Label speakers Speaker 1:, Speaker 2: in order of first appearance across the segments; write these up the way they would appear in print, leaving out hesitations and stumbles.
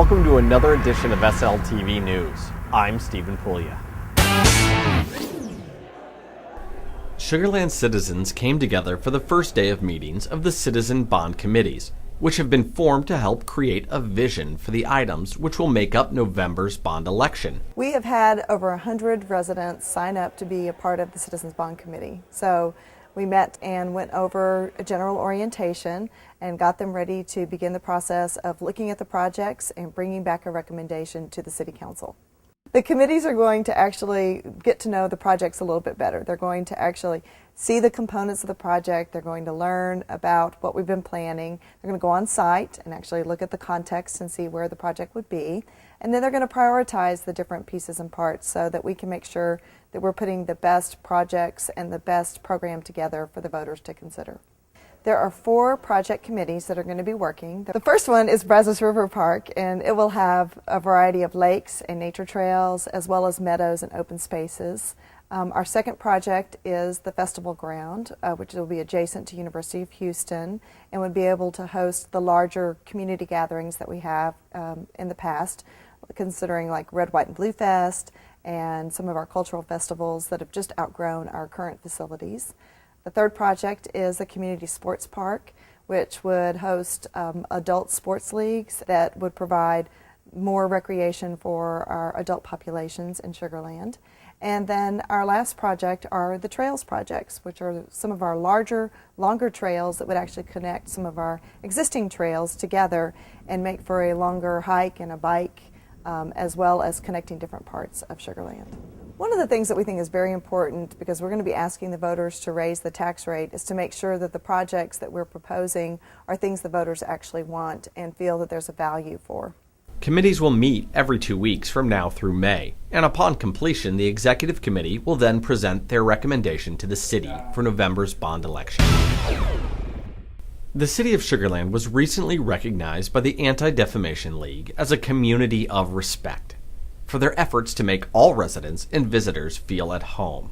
Speaker 1: Welcome to another edition of SLTV News. I'm Stephen Puglia. Sugar Land citizens came together for the first day of meetings of the Citizen Bond Committees, which have been formed to help create a vision for the items which will make up November's bond election.
Speaker 2: We have had over 100 residents sign up to be a part of the Citizens Bond Committee. So we met and went over a general orientation and got them ready to begin the process of looking at the projects and bringing back a recommendation to the City Council. The committees are going to actually get to know the projects a little bit better. They're going to actually see the components of the project. They're going to learn about what we've been planning. They're going to go on site and actually look at the context and see where the project would be. And then they're going to prioritize the different pieces and parts so that we can make sure that we're putting the best projects and the best program together for the voters to consider. There are 4 project committees that are going to be working. The first one is Brazos River Park, and it will have a variety of lakes and nature trails as well as meadows and open spaces. Our second project is the Festival Ground, which will be adjacent to University of Houston and would be able to host the larger community gatherings that we have in the past, considering like Red, White, and Blue Fest and some of our cultural festivals that have just outgrown our current facilities. The third project is a community sports park, which would host adult sports leagues that would provide more recreation for our adult populations in Sugar Land. And then our last project are the trails projects, which are some of our larger, longer trails that would actually connect some of our existing trails together and make for a longer hike and a bike, as well as connecting different parts of Sugar Land. One of the things that we think is very important, because we're going to be asking the voters to raise the tax rate, is to make sure that the projects that we're proposing are things the voters actually want and feel that there's a value for.
Speaker 1: Committees will meet every 2 weeks from now through May, and upon completion, the Executive Committee will then present their recommendation to the City for November's bond election. The City of Sugar Land was recently recognized by the Anti-Defamation League as a community of respect for their efforts to make all residents and visitors feel at home.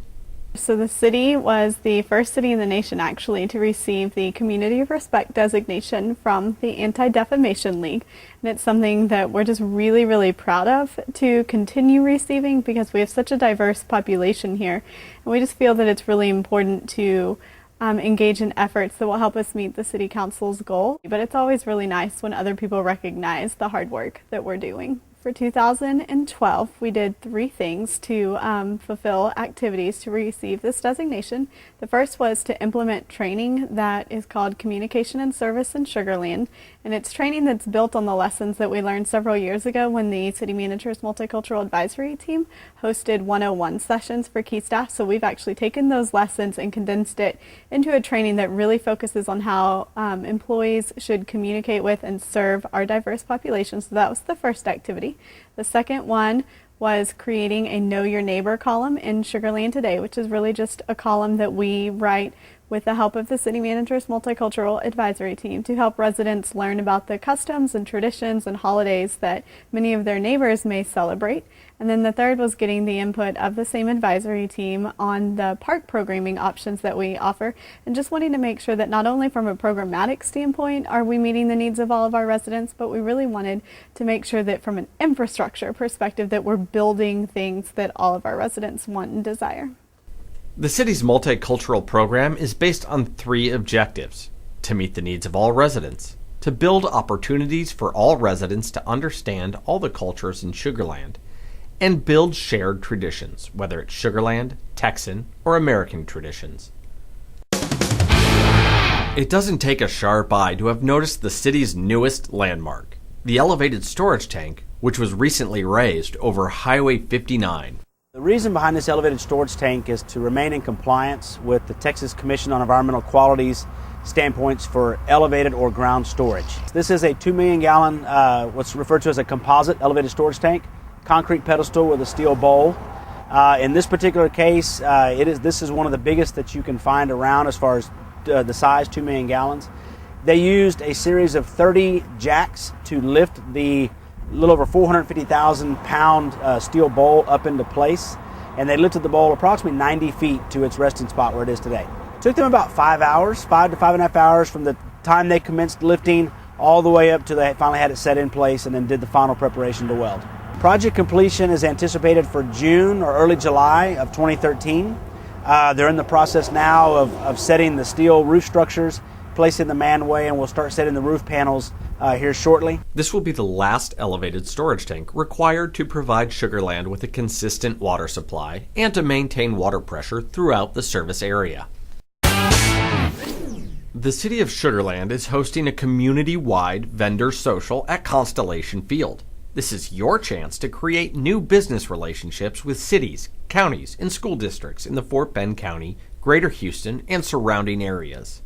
Speaker 3: So the city was the first city in the nation actually to receive the Community of Respect designation from the Anti-Defamation League. And it's something that we're just really, really proud of to continue receiving, because we have such a diverse population here. And we just feel that it's really important to engage in efforts that will help us meet the City Council's goal. But it's always really nice when other people recognize the hard work that we're doing. For 2012, we did 3 things to fulfill activities to receive this designation. The first was to implement training that is called Communication and Service in Sugar Land, and it's training that's built on the lessons that we learned several years ago when the City Manager's Multicultural Advisory Team hosted 101 sessions for key staff. So we've actually taken those lessons and condensed it into a training that really focuses on how employees should communicate with and serve our diverse population. So that was the first activity. The second one was creating a Know Your Neighbor column in Sugar Land Today, which is really just a column that we write with the help of the City Manager's Multicultural Advisory Team to help residents learn about the customs and traditions and holidays that many of their neighbors may celebrate. And then the third was getting the input of the same advisory team on the park programming options that we offer, and just wanting to make sure that not only from a programmatic standpoint are we meeting the needs of all of our residents, but we really wanted to make sure that from an infrastructure perspective that we're building things that all of our residents want and desire.
Speaker 1: The city's multicultural program is based on 3 objectives: to meet the needs of all residents, to build opportunities for all residents to understand all the cultures in Sugar Land, and build shared traditions, whether it's Sugar Land, Texan, or American traditions. It doesn't take a sharp eye to have noticed the city's newest landmark, the elevated storage tank, which was recently raised over Highway 59.
Speaker 4: The reason behind this elevated storage tank is to remain in compliance with the Texas Commission on Environmental Quality's standpoints for elevated or ground storage. This is a 2 million gallon, what's referred to as a composite elevated storage tank, concrete pedestal with a steel bowl. In this particular case, this is one of the biggest that you can find around as far as the size, 2 million gallons. They used a series of 30 jacks to lift the little over 450,000 pound steel bowl up into place, and they lifted the bowl approximately 90 feet to its resting spot where it is today. It took them about 5 hours, 5 to 5.5 hours from the time they commenced lifting all the way up to they finally had it set in place and then did the final preparation to weld. Project completion is anticipated for June or early July of 2013. They're in the process now of setting the steel roof structures, placing the manway, and we'll start setting the roof panels here shortly.
Speaker 1: This will be the last elevated storage tank required to provide Sugar Land with a consistent water supply and to maintain water pressure throughout the service area. The City of Sugar Land is hosting a community-wide vendor social at Constellation Field. This is your chance to create new business relationships with cities, counties, and school districts in the Fort Bend County, Greater Houston, and surrounding areas.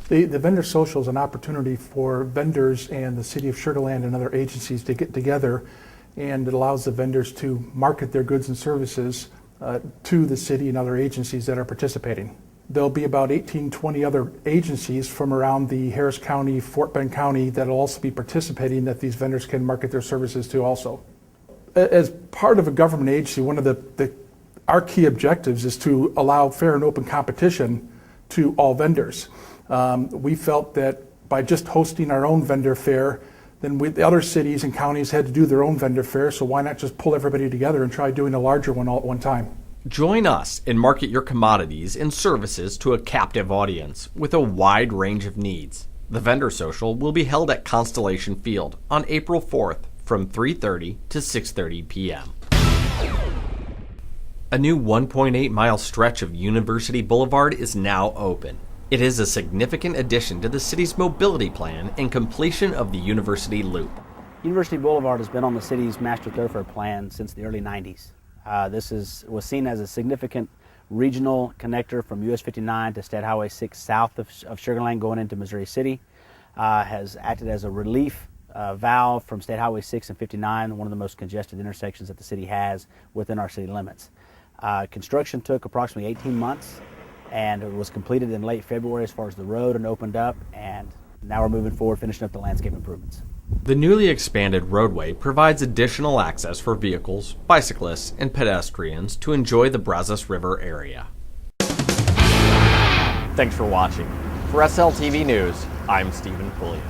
Speaker 5: The vendor social is an opportunity for vendors and the City of Sugar Land and other agencies to get together, and it allows the vendors to market their goods and services to the city and other agencies that are participating. There'll be about 18-20 other agencies from around the Harris County, Fort Bend County that will also be participating that these vendors can market their services to also. As part of a government agency, one of our key objectives is to allow fair and open competition to all vendors. We felt that by just hosting our own vendor fair, then the other cities and counties had to do their own vendor fair, so why not just pull everybody together and try doing a larger one all at one time?
Speaker 1: Join us and market your commodities and services to a captive audience with a wide range of needs. The Vendor Social will be held at Constellation Field on April 4th from 3:30 to 6:30 p.m. A new 1.8-mile stretch of University Boulevard is now open. It is a significant addition to the city's mobility plan and completion of the University Loop.
Speaker 4: University Boulevard has been on the city's master thoroughfare plan since the early 90s. This was seen as a significant regional connector from US 59 to State Highway 6 south of Sugar Land going into Missouri City. Has acted as a relief valve from State Highway 6 and 59, one of the most congested intersections that the city has within our city limits. Construction took approximately 18 months and it was completed in late February as far as the road and opened up, and now we're moving forward, finishing up the landscape improvements.
Speaker 1: The newly expanded roadway provides additional access for vehicles, bicyclists, and pedestrians to enjoy the Brazos River area. Thanks for watching. For SLTV News, I'm Stephen Pulliam.